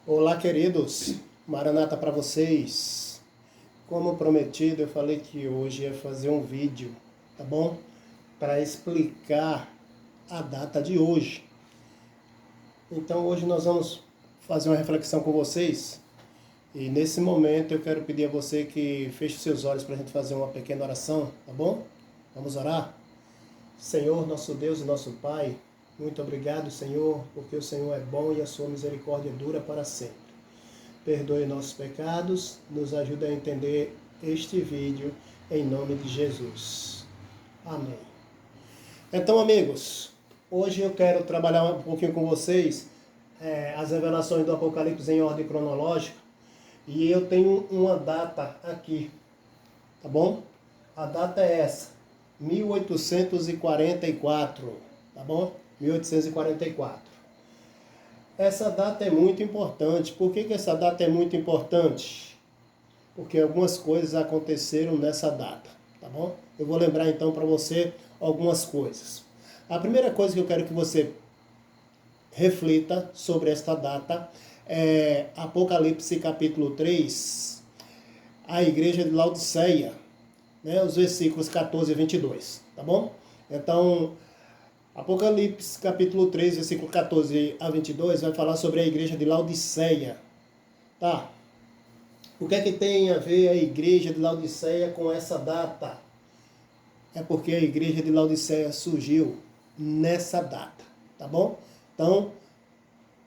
Olá, queridos. Maranata para vocês. Como prometido, eu falei que hoje ia fazer um vídeo, tá bom? Para explicar a data de hoje. Então, hoje nós vamos fazer uma reflexão com vocês. E nesse momento eu quero pedir a você que feche seus olhos para a gente fazer uma pequena oração, tá bom? Vamos orar? Senhor, nosso Deus e nosso Pai, muito obrigado, Senhor, porque o Senhor é bom e a sua misericórdia dura para sempre. Perdoe nossos pecados, nos ajude a entender este vídeo, em nome de Jesus. Amém. Então, amigos, hoje eu quero trabalhar um pouquinho com vocês as revelações do Apocalipse em ordem cronológica, e eu tenho uma data aqui, tá bom? A data é essa, 1844, tá bom? 1844. Essa data é muito importante. Por que essa data é muito importante? Porque algumas coisas aconteceram nessa data, tá bom? Eu vou lembrar então para você algumas coisas. A primeira coisa que eu quero que você reflita sobre esta data é Apocalipse capítulo 3, a igreja de Laodiceia, né? Os versículos 14 e 22, tá bom? Então, Apocalipse capítulo 3, versículo 14 a 22, vai falar sobre a igreja de Laodiceia. Tá? O que é que tem a ver a igreja de Laodiceia com essa data? É porque a igreja de Laodiceia surgiu nessa data. Tá bom? Então,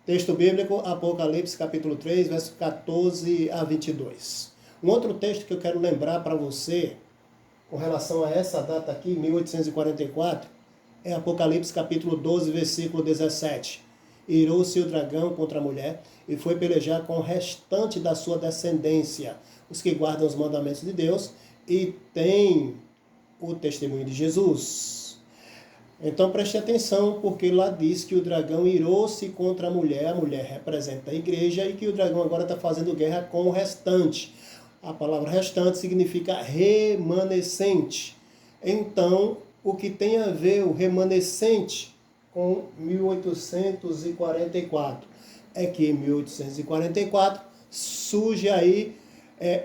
texto bíblico, Apocalipse capítulo 3, verso 14 a 22. Um outro texto que eu quero lembrar para você, com relação a essa data aqui, 1844, é Apocalipse capítulo 12, versículo 17. Irou-se o dragão contra a mulher e foi pelejar com o restante da sua descendência, os que guardam os mandamentos de Deus e têm o testemunho de Jesus. Então preste atenção, porque lá diz que o dragão irou-se contra a mulher representa a igreja, e que o dragão agora está fazendo guerra com o restante. A palavra restante significa remanescente. Então, o que tem a ver o remanescente com 1844 é que em 1844 surge aí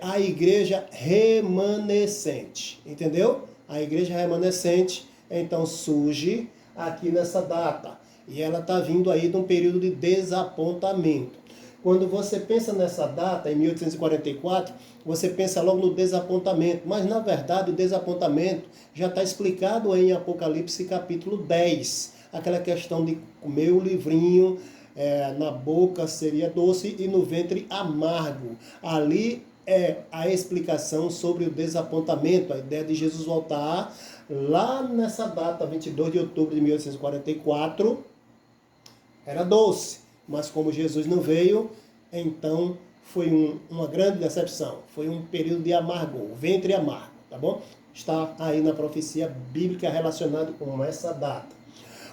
a igreja remanescente, entendeu? A igreja remanescente então surge aqui nessa data, e ela está vindo aí de um período de desapontamento. Quando você pensa nessa data, em 1844, você pensa logo no desapontamento. Mas, na verdade, o desapontamento já está explicado em Apocalipse capítulo 10. Aquela questão de comer o livrinho, na boca seria doce e no ventre amargo. Ali é a explicação sobre o desapontamento, a ideia de Jesus voltar lá nessa data, 22 de outubro de 1844, era doce. Mas como Jesus não veio, então foi uma grande decepção. Foi um período de amargor, ventre amargo, tá bom? Está aí na profecia bíblica relacionado com essa data.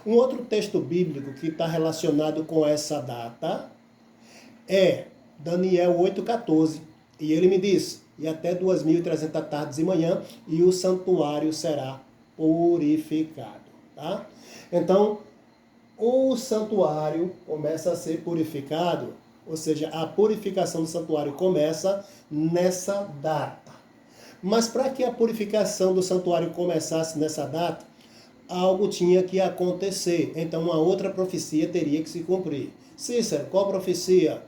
Um outro texto bíblico que está relacionado com essa data é Daniel 8,14. E ele me diz, e até 2.300 tardes e manhã, e o santuário será purificado, tá? Então, o santuário começa a ser purificado, ou seja, a purificação do santuário começa nessa data. Mas para que a purificação do santuário começasse nessa data, algo tinha que acontecer. Então uma outra profecia teria que se cumprir. Cícero, qual profecia?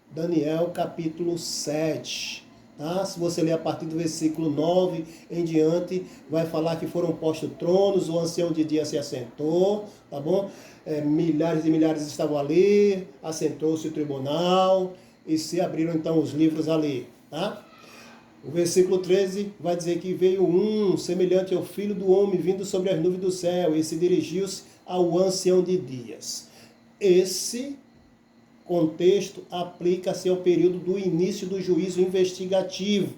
Daniel capítulo 7. Tá? Se você ler a partir do versículo 9 em diante, vai falar que foram postos tronos, o ancião de dia se assentou, tá bom? Milhares e milhares estavam ali, assentou-se o tribunal e se abriram então os livros ali, tá? O versículo 13 vai dizer que veio um semelhante ao filho do homem vindo sobre as nuvens do céu e se dirigiu-se ao ancião de dias. Esse contexto aplica-se ao período do início do juízo investigativo,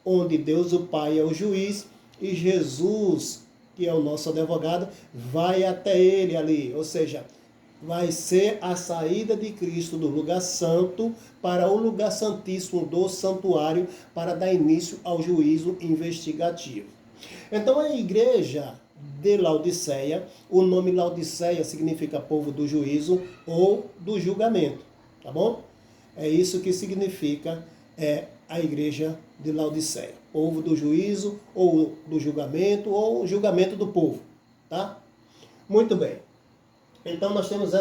onde Deus o Pai é o juiz e Jesus, que é o nosso advogado, vai até ele ali, ou seja, vai ser a saída de Cristo do lugar santo para o lugar santíssimo do santuário para dar início ao juízo investigativo. Então a igreja de Laodiceia, o nome Laodiceia significa povo do juízo ou do julgamento, tá bom? É isso que significa a igreja de Laodiceia. Povo do juízo, ou do julgamento, ou o julgamento do povo. Tá? Muito bem. Então nós temos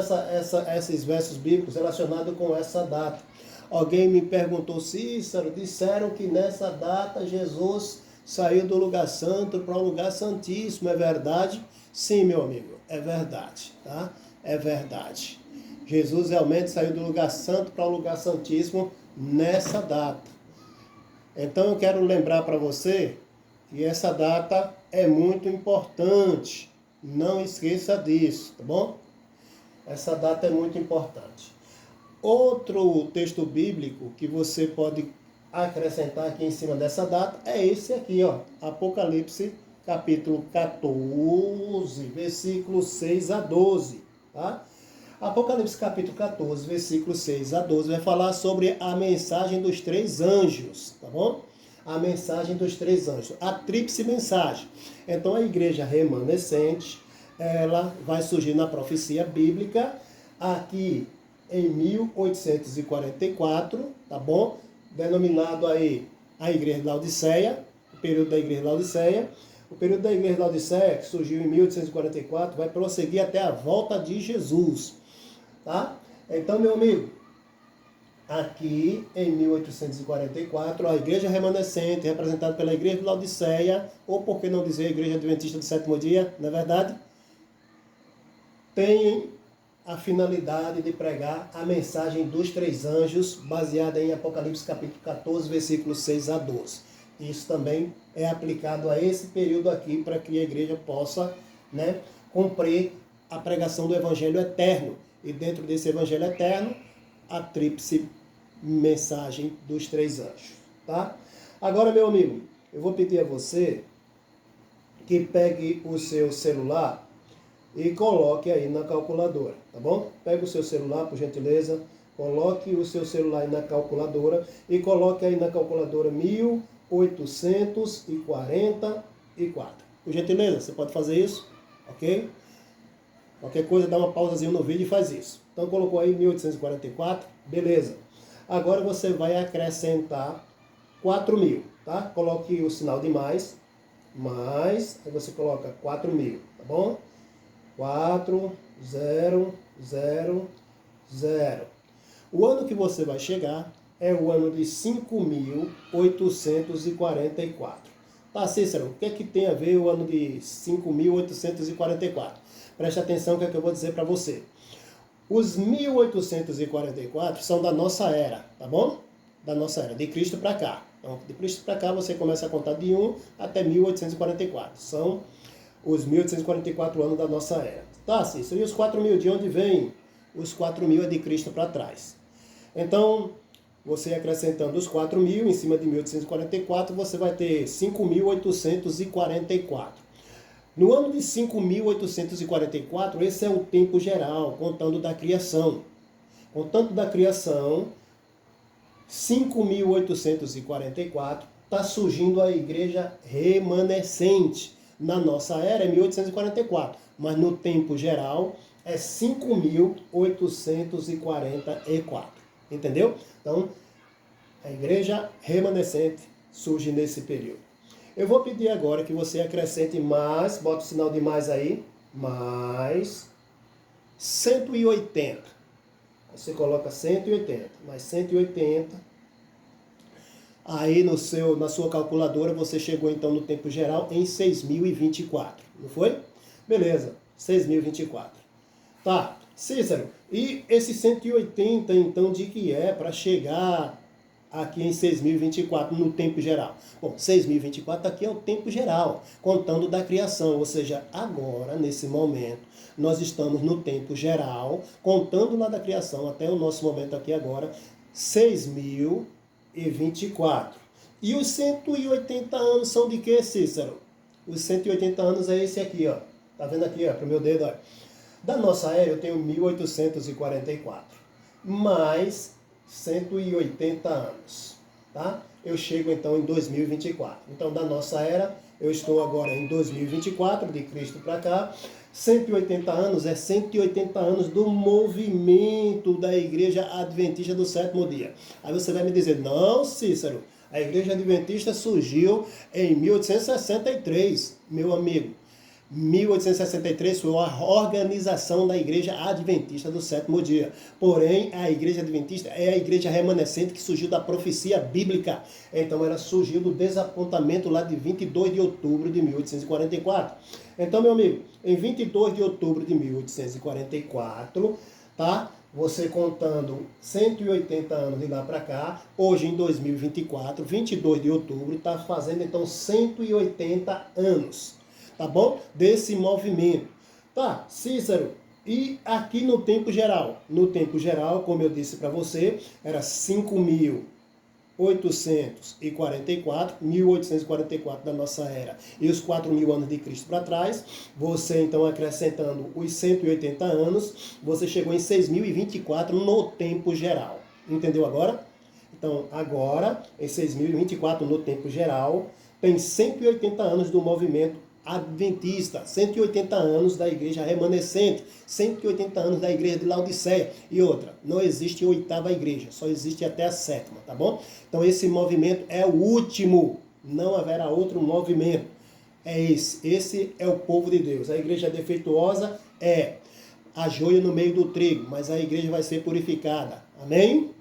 esses versos bíblicos relacionados com essa data. Alguém me perguntou, Cícero, disseram que nessa data Jesus saiu do lugar santo para o lugar santíssimo. É verdade? Sim, meu amigo, é verdade. Tá? É verdade. Jesus realmente saiu do lugar santo para o lugar santíssimo nessa data. Então eu quero lembrar para você que essa data é muito importante. Não esqueça disso, tá bom? Essa data é muito importante. Outro texto bíblico que você pode acrescentar aqui em cima dessa data é esse aqui, ó, Apocalipse capítulo 14, versículos 6 a 12, tá? Apocalipse capítulo 14, versículos 6 a 12 vai falar sobre a mensagem dos três anjos, tá bom? A mensagem dos três anjos, a tríplice mensagem. Então a igreja remanescente, ela vai surgir na profecia bíblica aqui em 1844, tá bom? Denominado aí a igreja de Laodiceia, o período da igreja de Laodiceia. O período da igreja de Laodiceia, que surgiu em 1844, vai prosseguir até a volta de Jesus, tá? Então, meu amigo, aqui em 1844, a igreja remanescente, representada pela igreja de Laodiceia, ou por que não dizer a igreja adventista do sétimo dia, não é verdade? Tem a finalidade de pregar a mensagem dos três anjos, baseada em Apocalipse capítulo 14, versículos 6 a 12. Isso também é aplicado a esse período aqui, para que a igreja possa, né, cumprir a pregação do evangelho eterno. E dentro desse evangelho eterno, a tríplice mensagem dos três anjos, tá? Agora, meu amigo, eu vou pedir a você que pegue o seu celular e coloque aí na calculadora, tá bom? Pega o seu celular, por gentileza, coloque o seu celular aí na calculadora e coloque aí na calculadora 1844. Por gentileza, você pode fazer isso, ok? Qualquer coisa, dá uma pausazinha no vídeo e faz isso. Então colocou aí 1844, beleza. Agora você vai acrescentar 4.000, tá? Coloque o sinal de mais, aí você coloca 4.000, tá bom? 4, 0, 0, 0. O ano que você vai chegar é o ano de 5.844. Tá, Cícero, o que é que tem a ver o ano de 5.844? Preste atenção no que é que eu vou dizer para você. Os 1844 são da nossa era, tá bom? Da nossa era, de Cristo para cá. Então, de Cristo para cá você começa a contar de 1 até 1844. São os 1844 anos da nossa era. Tá, Cícero, e os 4.000, de onde vem? Os 4.000 é de Cristo para trás. Então, você acrescentando os 4.000 em cima de 1844, você vai ter 5.844. No ano de 5.844, esse é o tempo geral, contando da criação. Contando da criação, 5.844, está surgindo a igreja remanescente. Na nossa era é 1844, mas no tempo geral é 5.844. Entendeu? Então, a igreja remanescente surge nesse período. Eu vou pedir agora que você acrescente mais, bota o sinal de mais aí, mais 180. Você coloca 180, mais 180. Aí na sua calculadora você chegou então no tempo geral em 6.024, não foi? Beleza, 6.024. Tá, Cícero, e esse 180 então de que é para chegar aqui em 6.024 no tempo geral? Bom, 6.024 aqui é o tempo geral, contando da criação, ou seja, agora, nesse momento, nós estamos no tempo geral, contando lá da criação até o nosso momento aqui agora, 6.024. E os 180 anos são de quê, Cícero? Os 180 anos é esse aqui, ó. Tá vendo aqui, ó, pro meu dedo, ó. Da nossa era eu tenho 1844, mais 180 anos, tá? Eu chego então em 2024. Então da nossa era eu estou agora em 2024, de Cristo para cá, 180 anos é 180 anos do movimento da Igreja Adventista do Sétimo Dia. Aí você vai me dizer, não, Cícero, a Igreja Adventista surgiu em 1863, meu amigo. 1863 foi a organização da Igreja Adventista do Sétimo Dia. Porém, a Igreja Adventista é a igreja remanescente que surgiu da profecia bíblica. Então, ela surgiu do desapontamento lá de 22 de outubro de 1844. Então, meu amigo, em 22 de outubro de 1844, tá? Você contando 180 anos de lá para cá, hoje em 2024, 22 de outubro, está fazendo então 180 anos. Tá bom? Desse movimento. Tá, Cícero, e aqui no tempo geral? No tempo geral, como eu disse para você, era 1844 da nossa era, e os 4.000 anos de Cristo para trás. Você, então, acrescentando os 180 anos, você chegou em 6.024 no tempo geral. Entendeu agora? Então, agora, em 6.024 no tempo geral, tem 180 anos do movimento adventista, 180 anos da igreja remanescente, 180 anos da igreja de Laodiceia. E outra, não existe oitava igreja, só existe até a sétima, tá bom? Então esse movimento é o último, não haverá outro movimento. É esse é o povo de Deus. A igreja defeituosa é a joia no meio do trigo, mas a igreja vai ser purificada. Amém?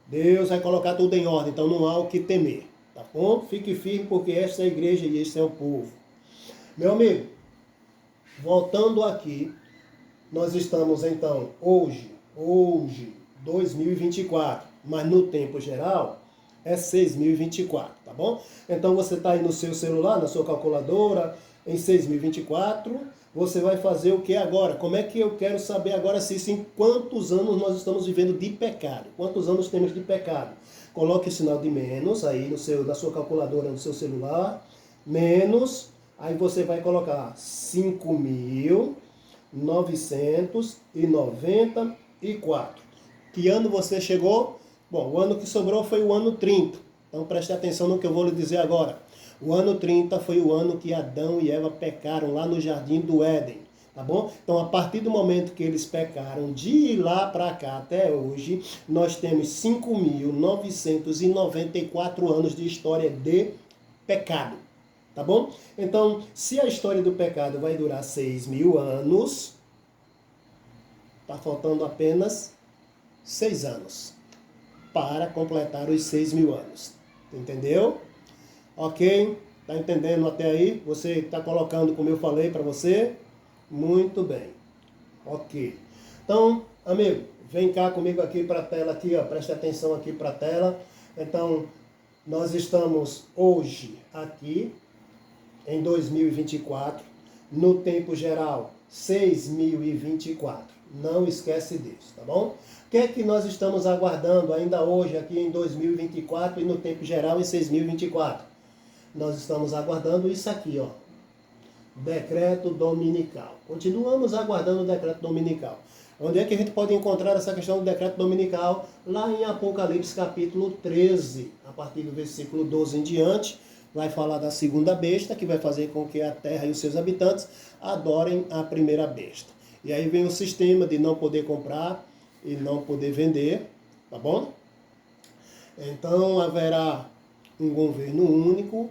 Deus vai colocar tudo em ordem, então não há o que temer, tá bom? Fique firme, porque esta é a igreja e este é o povo. Meu amigo, voltando aqui, nós estamos então hoje, 2024, mas no tempo geral é 6.024, tá bom? Então você está aí no seu celular, na sua calculadora, em 6.024, você vai fazer o que agora? Como é que eu quero saber agora se em quantos anos nós estamos vivendo de pecado? Quantos anos temos de pecado? Coloque o sinal de menos aí na sua calculadora, no seu celular, menos. Aí você vai colocar 5.994. Que ano você chegou? Bom, o ano que sobrou foi o ano 30. Então preste atenção no que eu vou lhe dizer agora. O ano 30 foi o ano que Adão e Eva pecaram lá no Jardim do Éden. Tá bom? Então, a partir do momento que eles pecaram, de lá para cá até hoje, nós temos 5.994 anos de história de pecado. Tá bom? Então, se a história do pecado vai durar 6.000 anos, está faltando apenas 6 anos para completar os 6.000 anos. Entendeu? Ok? Tá entendendo até aí? Você está colocando como eu falei para você? Muito bem. Ok. Então, amigo, vem cá comigo aqui para a tela, aqui, ó, preste atenção aqui para a tela. Então, nós estamos hoje aqui, em 2024, no tempo geral, 6.024. Não esquece disso, tá bom? O que é que nós estamos aguardando ainda hoje, aqui em 2024 e no tempo geral, em 6.024? Nós estamos aguardando isso aqui, ó. Decreto dominical. Continuamos aguardando o decreto dominical. Onde é que a gente pode encontrar essa questão do decreto dominical? Lá em Apocalipse capítulo 13, a partir do versículo 12 em diante, vai falar da segunda besta, que vai fazer com que a terra e os seus habitantes adorem a primeira besta. E aí vem o sistema de não poder comprar e não poder vender, tá bom? Então haverá um governo único,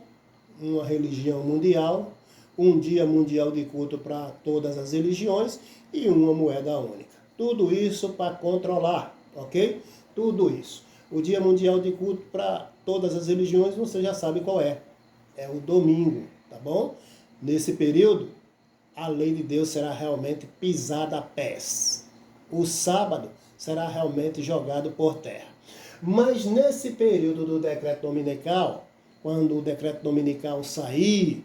uma religião mundial, um dia mundial de culto para todas as religiões e uma moeda única. Tudo isso para controlar, ok? Tudo isso. O dia mundial de culto para todas as religiões, você já sabe qual é. É o domingo, tá bom? Nesse período, a lei de Deus será realmente pisada a pés. O sábado será realmente jogado por terra. Mas nesse período do decreto dominical, quando o decreto dominical sair,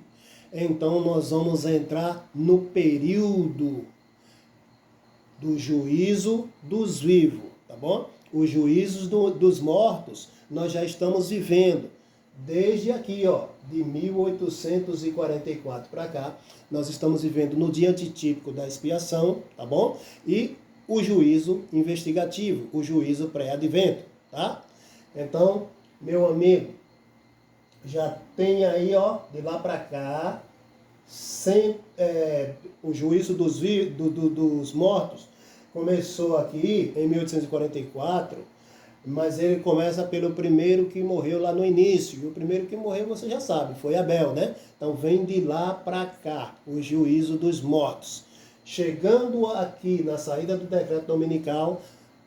então nós vamos entrar no período do juízo dos vivos, tá bom? Os juízos dos mortos nós já estamos vivendo. Desde aqui, ó, de 1844 para cá, nós estamos vivendo no dia antitípico da expiação, tá bom? E o juízo investigativo, o juízo pré-advento, tá? Então, meu amigo, já tem aí, ó, de lá para cá, O juízo dos mortos começou aqui em 1844, mas ele começa pelo primeiro que morreu lá no início. E o primeiro que morreu, você já sabe, foi Abel, né? Então vem de lá para cá, o juízo dos mortos. Chegando aqui na saída do decreto dominical,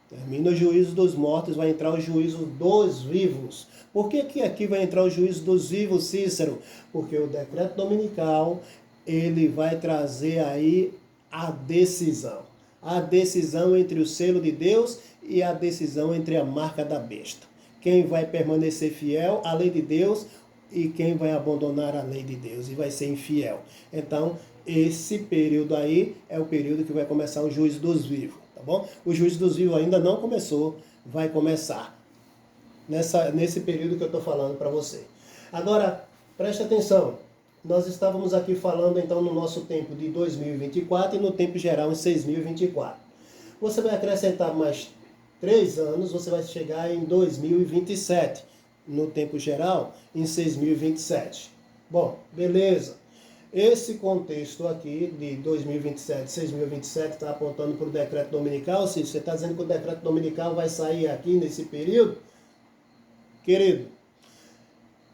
termina o juízo dos mortos, vai entrar o juízo dos vivos. Por que aqui vai entrar o juízo dos vivos, Cícero? Porque o decreto dominical, ele vai trazer aí a decisão. A decisão entre o selo de Deus e a decisão entre a marca da besta. Quem vai permanecer fiel à lei de Deus e quem vai abandonar a lei de Deus e vai ser infiel. Então, esse período aí é o período que vai começar o juízo dos vivos, tá bom? O juízo dos vivos ainda não começou, vai começar nesse período que eu estou falando para você. Agora, preste atenção. Nós estávamos aqui falando então no nosso tempo de 2024 e no tempo geral em 6024. Você vai acrescentar mais 3 anos, você vai chegar em 2027. No tempo geral, em 6027. Bom, beleza. Esse contexto aqui de 2027, 6027 está apontando para o decreto dominical. Se você está dizendo que o decreto dominical vai sair aqui nesse período, querido,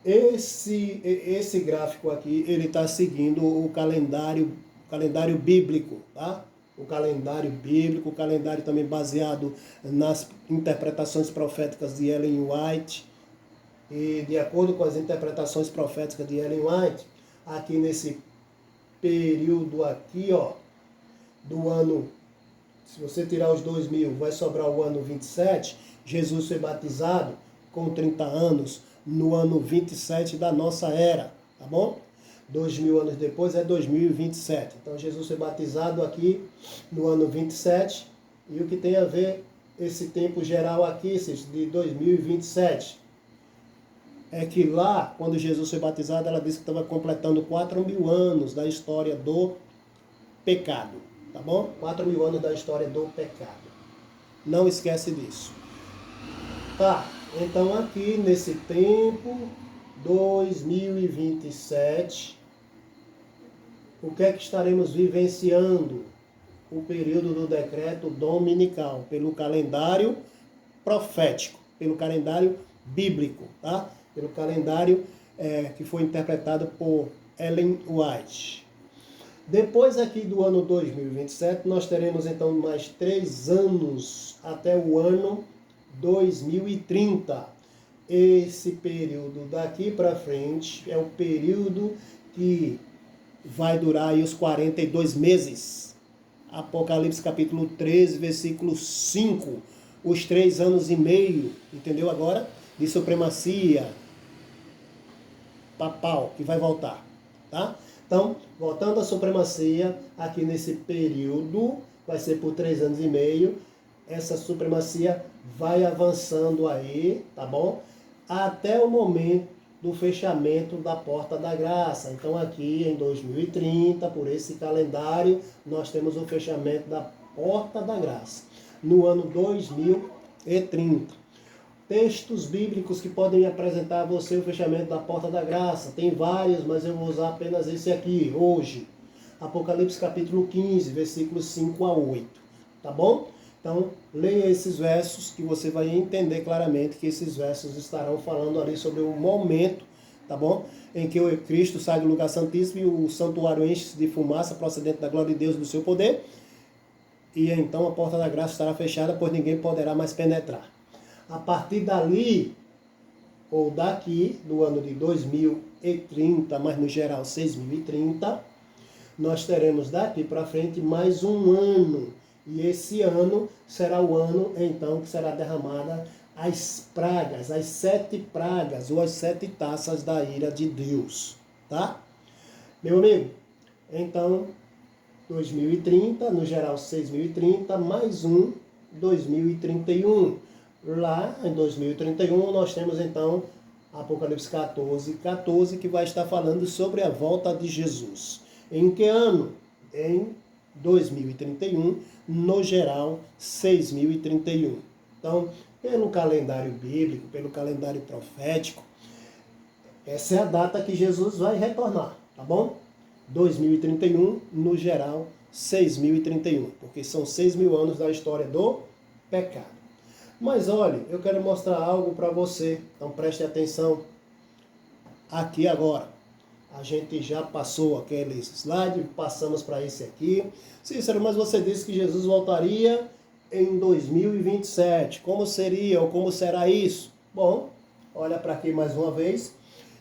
esse gráfico aqui, ele está seguindo o calendário bíblico, tá? O calendário bíblico, o calendário também baseado nas interpretações proféticas de Ellen White. E de acordo com as interpretações proféticas de Ellen White, aqui nesse período aqui, ó, do ano, se você tirar os 2000, vai sobrar o ano 27, Jesus foi batizado com 30 anos, no ano 27 da nossa era, tá bom? 2000 anos depois é 2027. Então Jesus foi batizado aqui no ano 27. E o que tem a ver esse tempo geral aqui, de 2027? É que lá, quando Jesus foi batizado, ela disse que estava completando 4.000 anos da história do pecado, tá bom? 4.000 anos da história do pecado. Não esquece disso. Tá, então aqui nesse tempo, 2027, o que é que estaremos vivenciando? O período do decreto dominical, pelo calendário profético, pelo calendário bíblico, tá? Pelo calendário que foi interpretado por Ellen White. Depois aqui do ano 2027, nós teremos então mais 3 anos até o ano 2030. Esse período daqui para frente é o período que vai durar aí os 42 meses. Apocalipse capítulo 13, versículo 5. Os 3 anos e meio, entendeu agora? De supremacia papal, que vai voltar, tá? Então, voltando à supremacia, aqui nesse período, vai ser por 3 anos e meio, essa supremacia vai avançando aí, tá bom? Até o momento do fechamento da Porta da Graça. Então aqui em 2030, por esse calendário, nós temos o fechamento da Porta da Graça. No ano 2030. Textos bíblicos que podem apresentar a você o fechamento da Porta da Graça. Tem vários, mas eu vou usar apenas esse aqui, hoje. Apocalipse capítulo 15, versículos 5 a 8. Tá bom? Então, leia esses versos que você vai entender claramente que esses versos estarão falando ali sobre o momento, tá bom? Em que o Cristo sai do lugar santíssimo e o santuário enche de fumaça procedente da glória de Deus e do seu poder. E então a porta da graça estará fechada, pois ninguém poderá mais penetrar. A partir dali, ou daqui, do ano de 2030, mas no geral 6030, nós teremos daqui para frente mais um ano. E esse ano será o ano, então, que será derramada as pragas, as 7 pragas, ou as 7 taças da ira de Deus. Tá? Meu amigo, então, 2030, no geral 6030, mais um 2031. Lá em 2031 nós temos então Apocalipse 14, 14, que vai estar falando sobre a volta de Jesus. Em que ano? Em 2031, no geral 6031. Então, pelo calendário bíblico, pelo calendário profético, essa é a data que Jesus vai retornar, tá bom? 2031, no geral 6.031, porque são 6.000 anos da história do pecado. Mas olha, eu quero mostrar algo para você, então preste atenção aqui agora. A gente já passou aquele slide, passamos para esse aqui. Cícero, mas você disse que Jesus voltaria em 2027. Como seria ou como será isso? Bom, olha para aqui mais uma vez.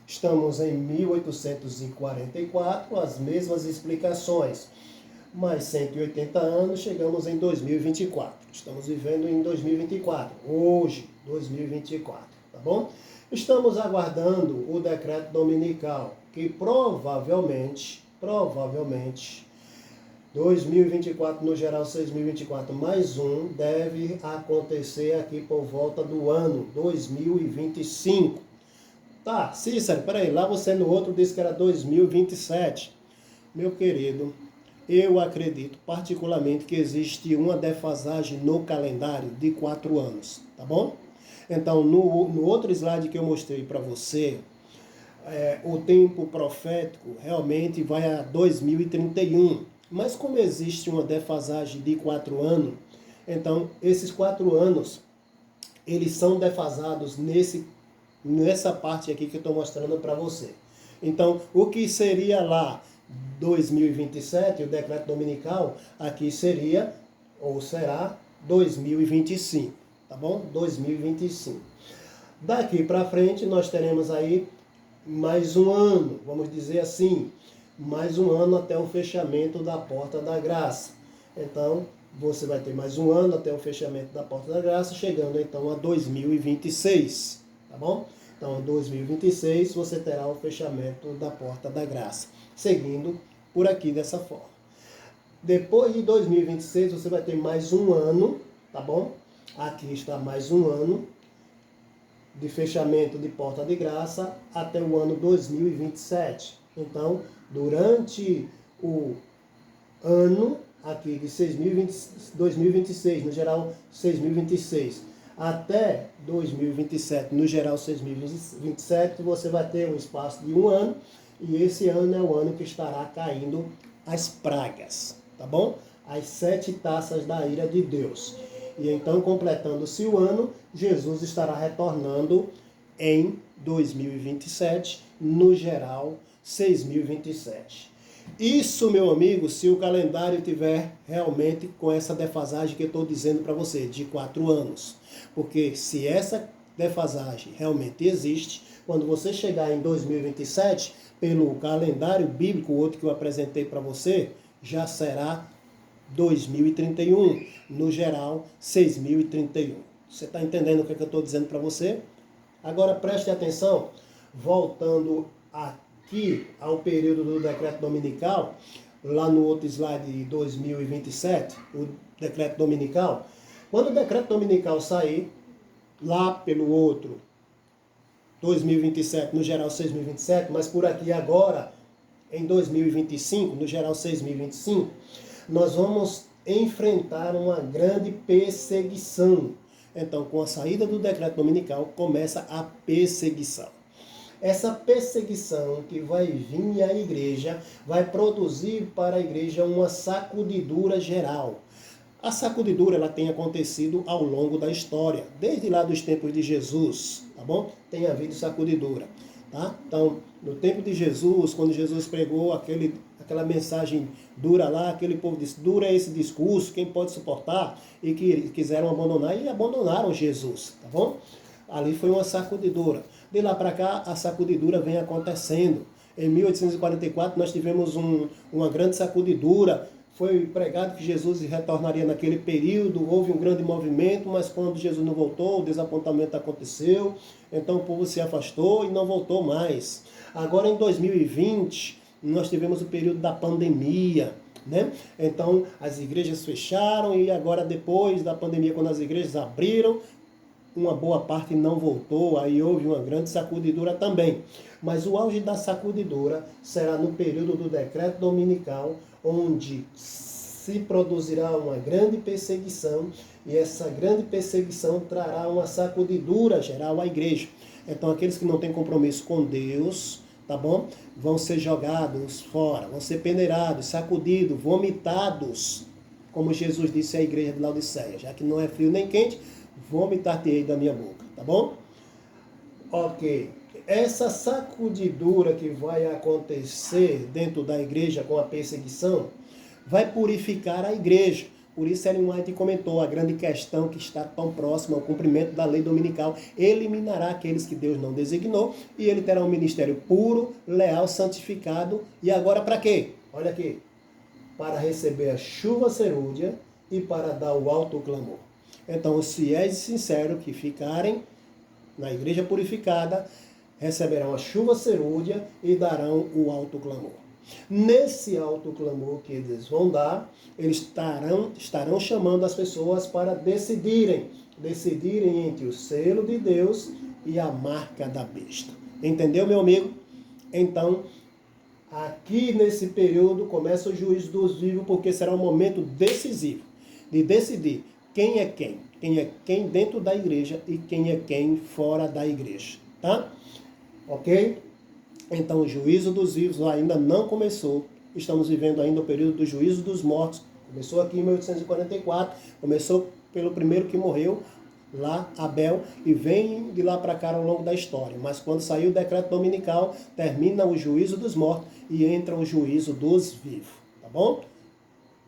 Estamos em 1844, as mesmas explicações. Mais 180 anos, chegamos em 2024. Estamos vivendo em 2024, hoje, 2024, tá bom? Estamos aguardando o decreto dominical, que provavelmente, 2024 no geral, 6.024 mais um, deve acontecer aqui por volta do ano 2025. Tá, Cícero, peraí, lá você no outro disse que era 2027. Meu querido, eu acredito particularmente que existe uma defasagem no calendário de 4 anos, tá bom? Então, no outro slide que eu mostrei para você, o tempo profético realmente vai a 2031. Mas como existe uma defasagem de 4 anos, então esses 4 anos, eles são defasados nessa parte aqui que eu estou mostrando para você. Então, o que seria lá 2027, o decreto dominical, aqui seria, ou será, 2025, tá bom? 2025. Daqui para frente, nós teremos aí mais um ano, vamos dizer assim, mais um ano até o fechamento da Porta da Graça. Então, você vai ter mais um ano até o fechamento da Porta da Graça, chegando então a 2026, tá bom? Então, em 2026, você terá o fechamento da Porta da Graça, seguindo por aqui dessa forma. Depois de 2026, você vai ter mais um ano, tá bom? Aqui está mais um ano de fechamento de Porta de Graça até o ano 2027. Então, durante o ano aqui de 2026, no geral 6.026, até 2027, no geral 6.027, você vai ter um espaço de um ano, e esse ano é o ano que estará caindo as pragas, tá bom? As 7 taças da ira de Deus. E então, completando-se o ano, Jesus estará retornando em 2027, no geral 6.027. Isso, meu amigo, se o calendário tiver realmente com essa defasagem que eu estou dizendo para você, de 4 anos. Porque se essa defasagem realmente existe, quando você chegar em 2027, pelo calendário bíblico, o outro que eu apresentei para você, já será 2031, no geral 6.031. Você está entendendo o que eu estou dizendo para você? Agora preste atenção, voltando aqui ao período do decreto dominical, lá no outro slide de 2027, o decreto dominical. Quando o decreto dominical sair, lá pelo outro 2027, no geral 6.027, mas por aqui agora, em 2025, no geral 6.025, nós vamos enfrentar uma grande perseguição. Então, com a saída do decreto dominical, começa a perseguição. Essa perseguição que vai vir à igreja vai produzir para a igreja uma sacudidura geral. A sacudidura ela tem acontecido ao longo da história, desde lá dos tempos de Jesus, tá bom? Tem havido sacudidura, tá? Então, no tempo de Jesus, quando Jesus pregou aquela mensagem dura lá, aquele povo disse, dura é esse discurso, quem pode suportar? E que quiseram abandonar e abandonaram Jesus, tá bom? Ali foi uma sacudidura. De lá para cá, a sacudidura vem acontecendo. Em 1844, nós tivemos uma grande sacudidura. Foi pregado que Jesus retornaria naquele período, houve um grande movimento, mas quando Jesus não voltou, o desapontamento aconteceu, então o povo se afastou e não voltou mais. Agora em 2020, nós tivemos o período da pandemia, né? Então as igrejas fecharam e agora depois da pandemia, quando as igrejas abriram, uma boa parte não voltou, aí houve uma grande sacudidura também. Mas o auge da sacudidura será no período do decreto dominical, onde se produzirá uma grande perseguição, e essa grande perseguição trará uma sacudidura geral à igreja. Então, aqueles que não têm compromisso com Deus, tá bom? Vão ser jogados fora, vão ser peneirados, sacudidos, vomitados, como Jesus disse à igreja de Laodiceia, já que não é frio nem quente, vomitar-te-ei da minha boca, tá bom? Ok, essa sacudidura que vai acontecer dentro da igreja com a perseguição, vai purificar a igreja. Por isso Ellen White comentou, a grande questão que está tão próxima ao cumprimento da lei dominical eliminará aqueles que Deus não designou e ele terá um ministério puro, leal, santificado. E agora para quê? Olha aqui. Para receber a chuva serúdia e para dar o alto clamor. Então os fiéis e sinceros que ficarem na igreja purificada receberão a chuva serúdia e darão o alto clamor. Nesse alto clamor que eles vão dar, eles estarão chamando as pessoas para decidirem entre o selo de Deus e a marca da besta. Entendeu, meu amigo? Então, aqui nesse período começa o juízo dos vivos, porque será um momento decisivo de decidir quem é quem dentro da igreja e quem é quem fora da igreja, tá? Ok? Então, o juízo dos vivos ainda não começou. Estamos vivendo ainda o período do juízo dos mortos. Começou aqui em 1844, começou pelo primeiro que morreu, lá, Abel, e vem de lá para cá ao longo da história. Mas quando saiu o decreto dominical, termina o juízo dos mortos e entra o juízo dos vivos. Tá bom?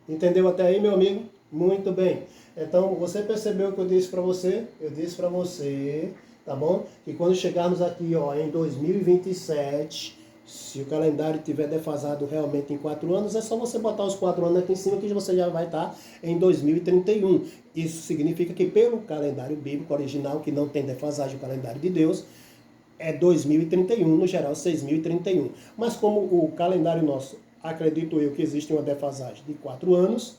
Entendeu até aí, meu amigo? Muito bem. Então, você percebeu o que eu disse para você? Eu disse para você, tá bom? Que quando chegarmos aqui, ó, em 2027, se o calendário tiver defasado realmente em 4 anos, é só você botar os 4 anos aqui em cima que você já vai estar em 2031. Isso significa que pelo calendário bíblico original, que não tem defasagem, o calendário de Deus, é 2031, no geral 6031. Mas como o calendário nosso, acredito eu que existe uma defasagem de 4 anos,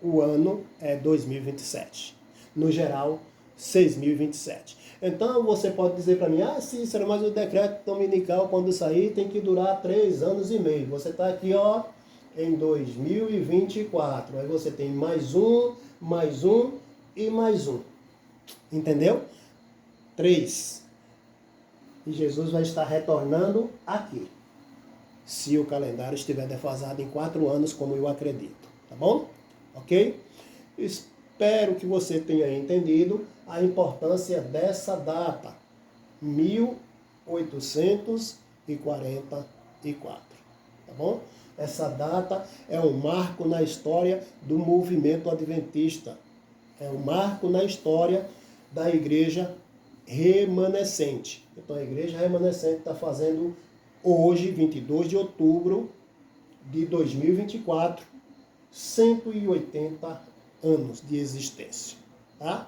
o ano é 2027. No geral, 6027. Então você pode dizer para mim, Cícero, mas o decreto dominical quando sair tem que durar 3 anos e meio. Você está aqui, ó, em 2024. Aí você tem mais um e mais um. Entendeu? 3. E Jesus vai estar retornando aqui. Se o calendário estiver defasado em 4 anos, como eu acredito. Tá bom? Ok? Espero que você tenha entendido a importância dessa data, 1844, tá bom? Essa data é um marco na história do movimento adventista, é um marco na história da igreja remanescente. Então a igreja remanescente está fazendo hoje, 22 de outubro de 2024, 180 anos de existência, tá?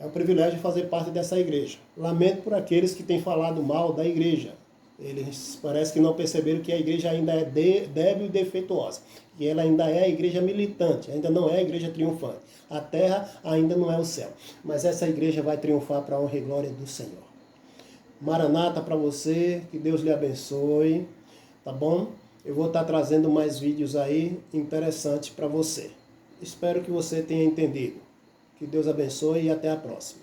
É um privilégio fazer parte dessa igreja. Lamento por aqueles que têm falado mal da igreja. Eles parece que não perceberam que a igreja ainda é débil e defeituosa. E ela ainda é a igreja militante, ainda não é a igreja triunfante. A terra ainda não é o céu. Mas essa igreja vai triunfar para a honra e glória do Senhor. Maranata para você, que Deus lhe abençoe, tá bom? Eu vou estar trazendo mais vídeos aí interessantes para você. Espero que você tenha entendido. Que Deus abençoe e até a próxima.